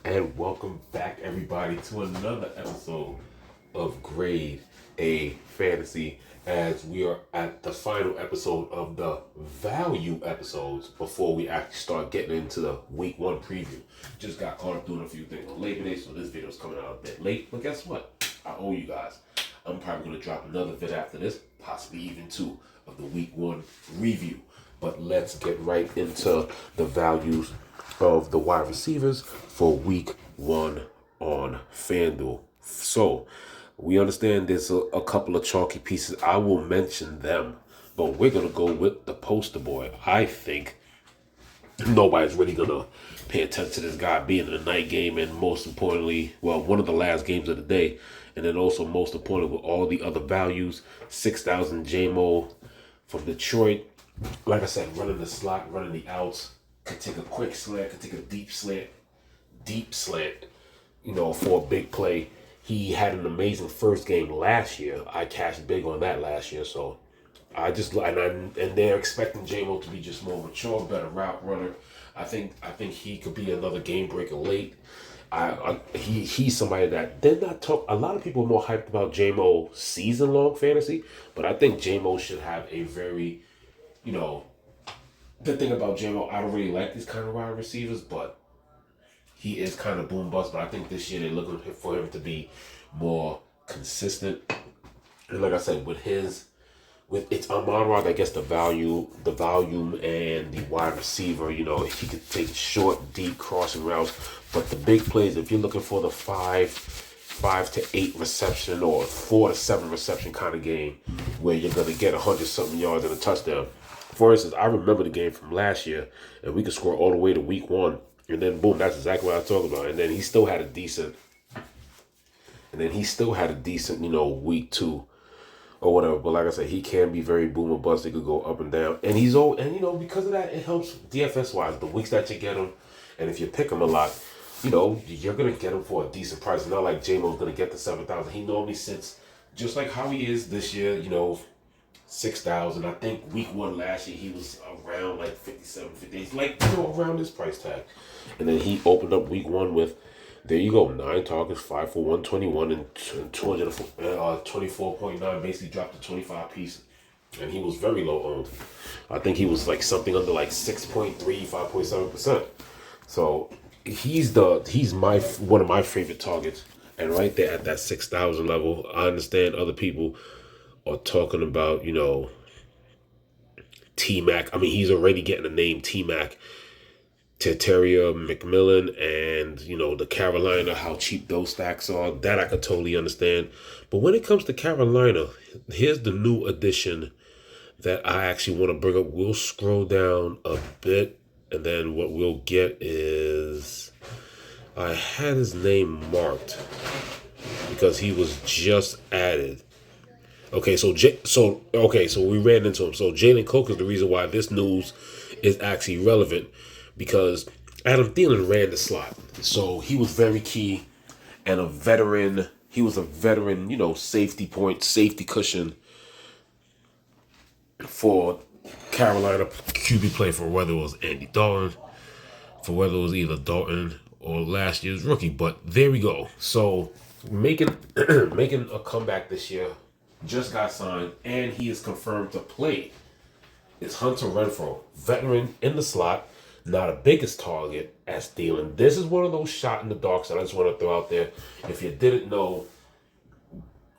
and welcome back, everybody, to another episode of Grade A Fantasy. As we are at the final episode of the value episodes before we actually start getting into the week one preview. Just got caught up doing a few things on Labor Day, so this video is coming out a bit late. But guess what? I owe you guys. I'm probably going to drop another vid after this, possibly even two, of the week one review. But let's get right into the values of the wide receivers for week one on FanDuel. So we understand there's a couple of chalky pieces. I will mention them, but we're going to go with the poster boy. I think nobody's really going to pay attention to this guy being in the night game, and most importantly, well, one of the last games of the day, and then also most important with all the other values, 6,000 JMO from Detroit. Like I said, running the slot, running the outs, could take a quick slant, could take a deep slant, for a big play. He had an amazing first game last year. I cashed big on that last year, so and they're expecting JMO to be just more mature, better route runner. I think he could be another game breaker late. He's somebody that they're not talk. A lot of people are more hyped about JMO season long fantasy, but I think JMO should have a very, the thing about JMO, I don't really like these kind of wide receivers, but he is kind of boom bust. But I think this year they're looking for him to be more consistent. And like I said, with it's Amon-Ra that gets the volume and the wide receiver. He could take short, deep crossing routes. But the big plays, if you're looking for the five to 8 reception or 4 to 7 reception kind of game where you're gonna get 100-something yards and a touchdown. For instance, I remember the game from last year, and we could score all the way to week one, and then boom, that's exactly what I was talking about. And then he still had a decent, week two or whatever. But like I said, he can be very boom or bust. He could go up and down, and because of that, it helps DFS wise. The weeks that you get him, and if you pick him a lot, you're gonna get him for a decent price. Not like JMO's gonna get the 7,000. He normally sits just like how he is this year. 6,000. I think week one last year he was around like 57, 58, around this price tag. And then he opened up week one with, there you go, 9 targets, 5 for 121 and 224.9. Basically dropped to 25 pieces. And he was very low owned. I think he was like something under like 6.3, 5.7%. So he's one of my favorite targets. And right there at that 6,000 level, I understand other people are talking about, T-Mac. I mean, he's already getting the name T-Mac, Terteria, McMillan, and, the Carolina, how cheap those stacks are. That I could totally understand. But when it comes to Carolina, here's the new addition that I actually want to bring up. We'll scroll down a bit, and then what we'll get is, I had his name marked because he was just added. Okay, so we ran into him. So Jalen Coker is the reason why this news is actually relevant, because Adam Thielen ran the slot. So he was very key and a veteran. He was a veteran, safety cushion for Carolina QB play, for whether it was Andy Dalton, for whether it was either Dalton or last year's rookie. But there we go. So making a comeback this year. Just got signed, and he is confirmed to play. It's Hunter Renfrow, veteran in the slot, not a biggest target as Thielen. This is one of those shot in the darks that I just want to throw out there. If you didn't know,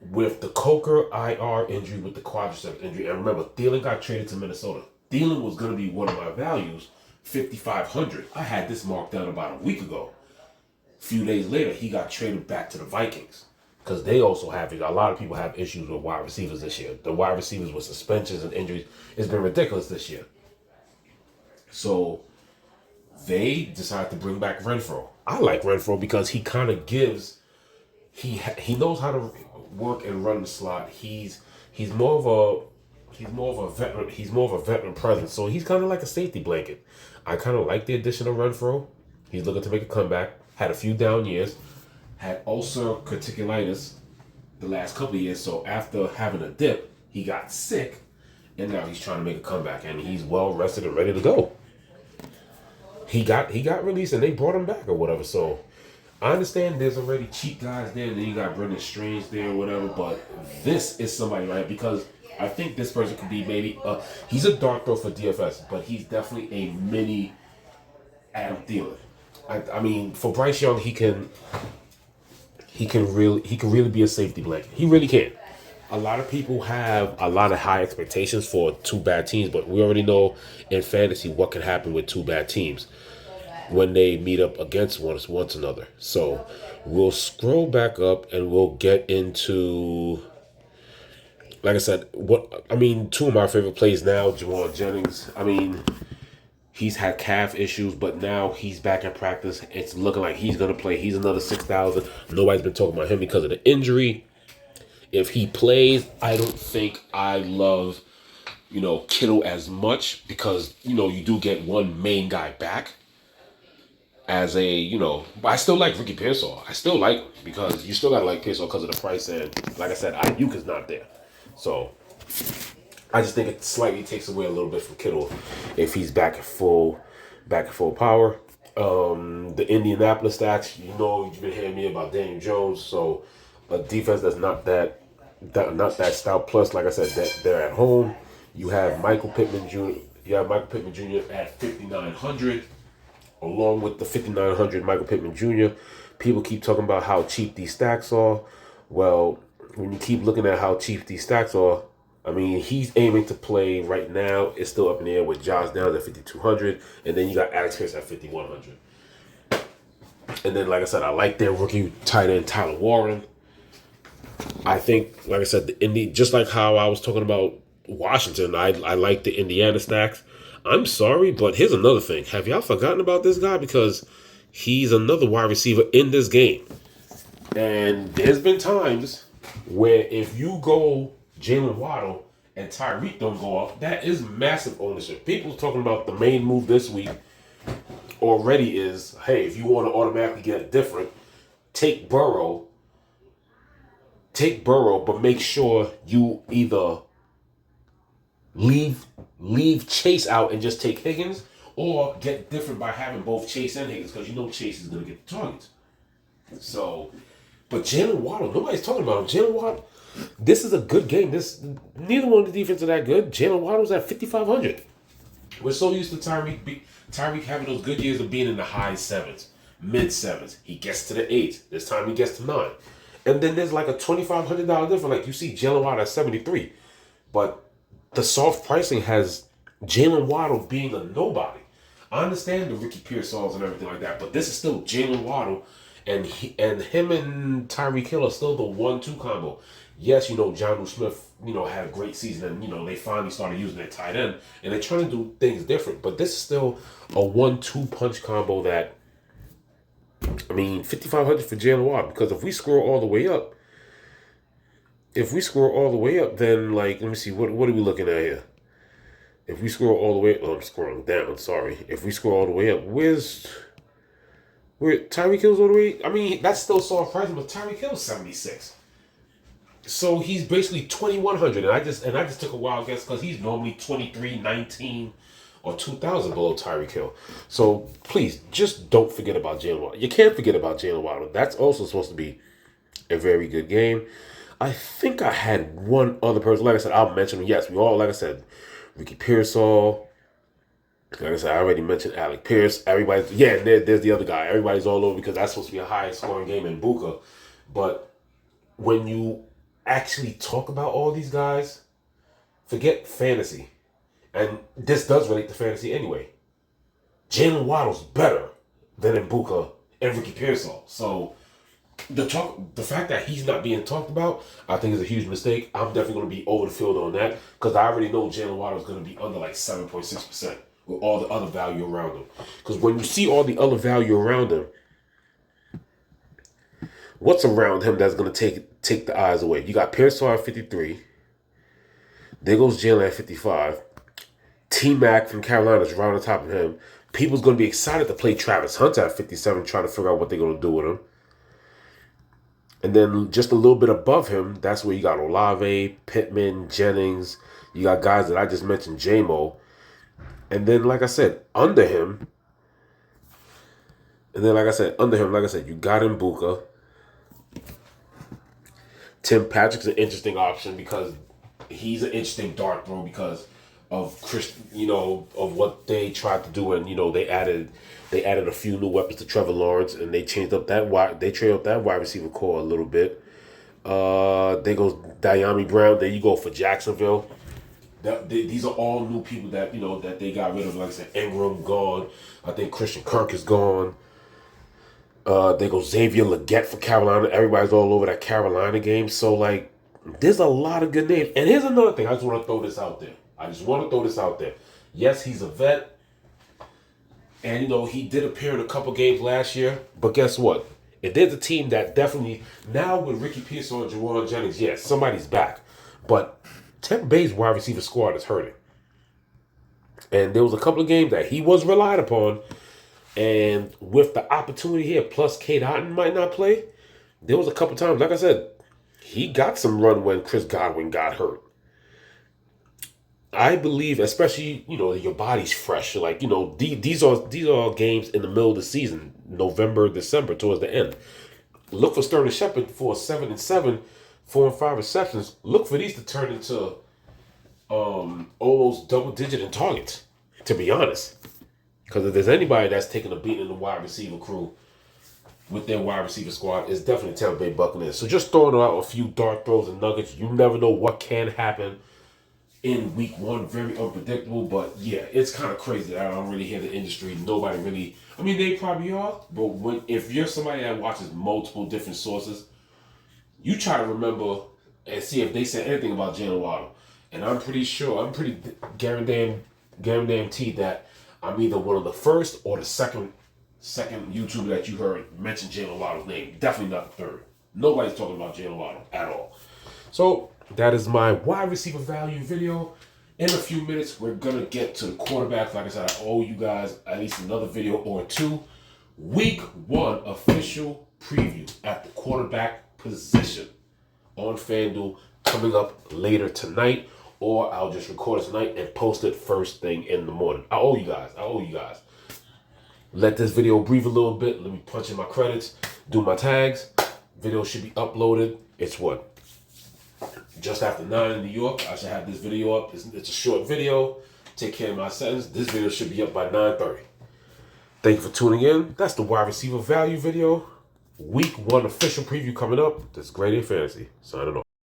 with the Coker IR injury, with the quadriceps injury, and remember, Thielen got traded to Minnesota. Thielen was going to be one of my values, 5,500. I had this marked down about a week ago. A few days later, he got traded back to the Vikings. Because they also have a lot of people have issues with wide receivers this year. The wide receivers with suspensions and injuries, it's been ridiculous this year. So they decided to bring back Renfrow. I like Renfrow because he kind of gives, he knows how to work and run the slot. He's more of a veteran. He's more of a veteran presence. So he's kind of like a safety blanket. I kind of like the addition of Renfrow. He's looking to make a comeback. Had a few down years. Had ulcer reticulitis the last couple of years, so after having a dip, he got sick, and now he's trying to make a comeback, and he's well rested and ready to go. He got released, and they brought him back or whatever. So I understand there's already cheap guys there, and then you got Brendan Strange there or whatever, but this is somebody, right? Because I think this person could be maybe, he's a dark throw for DFS, but he's definitely a mini Adam Thielen. I mean, for Bryce Young, he can really be a safety blanket. He really can. A lot of people have a lot of high expectations for two bad teams, but we already know in fantasy what can happen with two bad teams when they meet up against once another. So we'll scroll back up and we'll get into, like I said, two of my favorite plays now, Jamal Jennings. I mean, he's had calf issues, but now he's back in practice. It's looking like he's gonna play. He's another 6,000. Nobody's been talking about him because of the injury. If he plays, I don't think I love, Kittle as much because, you do get one main guy back as but I still like Ricky Pearsall. I still like him because you still got to like Pearsall because of the price. And like I said, Ayuk is not there. So I just think it slightly takes away a little bit from Kittle if he's back at full power. The Indianapolis stacks, you've been hearing me about Daniel Jones, so a defense that's not that stout. Plus, like I said, that they're at home. You have Michael Pittman Jr. At 5,900, along with the 5,900 Michael Pittman Jr. People keep talking about how cheap these stacks are. Well, when you keep looking at how cheap these stacks are, I mean, he's aiming to play right now. It's still up in the air with Josh Downs at 5,200, and then you got Alex Pierce at 5,100. And then, like I said, I like their rookie tight end Tyler Warren. I think, like I said, just like how I was talking about Washington, I like the Indiana stacks. I'm sorry, but here's another thing. Have y'all forgotten about this guy? Because he's another wide receiver in this game. And there's been times where if you go Jalen Waddle and Tyreek don't go off, that is massive ownership. People talking about the main move this week already is, hey, if you want to automatically get it different, take Burrow, but make sure you either leave Chase out and just take Higgins, or get different by having both Chase and Higgins, because Chase is going to get the targets. So, but Jalen Waddle, nobody's talking about him. Jalen Waddle, this is a good game. Neither one of the defense are that good. Jalen Waddle's at 5,500. We're so used to Tyreek having those good years of being in the high sevens, mid sevens. He gets to the 8s. This time he gets to 9. And then there's like a $2,500 difference. Like you see Jalen Waddle at 73. But the soft pricing has Jalen Waddle being a nobody. I understand the Ricky Pearsalls and everything like that, but this is still Jalen Waddle, and him and Tyreek Hill are still the 1-2 combo. Yes, Jonnu Smith, had a great season, and they finally started using their tight end, and they're trying to do things different. But this is still a 1-2 punch combo that, 5,500 for Jalen Waddle. Because if we scroll all the way up, then let me see, what are we looking at here? If we scroll all the way, I'm scrolling down. Sorry. If we scroll all the way up, where Tyreek Hill's all the way? That's still soft pricing, but Tyreek Hill's 76. So he's basically 2,100, and I just took a wild guess because he's normally 23,19 or 2,000 below Tyreek Hill. So please, just don't forget about Jalen Waddle. You can't forget about Jalen Waddle. That's also supposed to be a very good game. I think I had one other person. Like I said, I'll mention him. Yes, we all, like I said, Ricky Pearsall. Like I said, I already mentioned Alec Pierce. Everybody's, there's the other guy. Everybody's all over because that's supposed to be a high scoring game in Buka. But when you actually talk about all these guys, forget fantasy. And this does relate to fantasy anyway. Jalen Waddle's better than Mbuka and Ricky Pearsall. So the fact that he's not being talked about, I think is a huge mistake. I'm definitely going to be over the field on that because I already know Jalen Waddle is going to be under like 7.6% with all the other value around him. Because when you see all the other value around him, what's around him that's going to take the eyes away? You got Pearsall at 53. There goes Jalen at 55. T-Mac from Carolina is right on top of him. People's going to be excited to play Travis Hunter at 57, trying to figure out what they're going to do with him. And then just a little bit above him, that's where you got Olave, Pittman, Jennings. You got guys that I just mentioned, J-Mo. And then, like I said, under him, And then, like I said, under him, like I said, you got Mbuka. Tim Patrick's an interesting option because he's an interesting dart throw because of of what they tried to do, and they added a few new weapons to Trevor Lawrence, and they traded up that wide receiver core a little bit. They go Diami Brown. There you go for Jacksonville. These are all new people that that they got rid of. Like I said, Ingram gone. I think Christian Kirk is gone. They go Xavier Legette for Carolina. Everybody's all over that Carolina game. So, like, there's a lot of good names. And here's another thing. I just want to throw this out there. Yes, he's a vet. And, he did appear in a couple games last year. But guess what? If there's a team that definitely, now with Ricky Pearson and Jawan Jennings, yes, somebody's back. But Tampa Bay's wide receiver squad is hurting. And there was a couple of games that he was relied upon. And with the opportunity here, plus Kate Otten might not play, there was a couple times, like I said, he got some run when Chris Godwin got hurt. I believe, especially, your body's fresh. Like, these are games in the middle of the season, November, December, towards the end. Look for Sterling Shepard for 7-7, 4 and 5 receptions. Look for these to turn into almost double digit in targets, to be honest. Because if there's anybody that's taking a beat in the wide receiver crew with their wide receiver squad, it's definitely Tampa Bay Buccaneers. So just throwing out a few dart throws and nuggets. You never know what can happen in week one. Very unpredictable. But yeah, it's kind of crazy that I don't really hear the industry. Nobody really, I mean, they probably are. But if you're somebody that watches multiple different sources, you try to remember and see if they said anything about Jalen Waddle. And I'm pretty guaranteed that I'm either one of the first or the second YouTuber that you heard mention Jalen Waddle's name. Definitely not the third. Nobody's talking about Jalen Waddle at all. So that is my wide receiver value video. In a few minutes, we're going to get to the quarterbacks. Like I said, I owe you guys at least another video or two. Week 1 official preview at the quarterback position on FanDuel coming up later tonight. Or I'll just record it tonight and post it first thing in the morning. I owe you guys. Let this video breathe a little bit. Let me punch in my credits, do my tags. Video should be uploaded. It's what? Just after 9 in New York. I should have this video up. It's a short video. Take care of my settings. This video should be up by 9:30. Thank you for tuning in. That's the wide receiver value video. Week 1 official preview coming up. This is Grade A Fantasy. Signing off.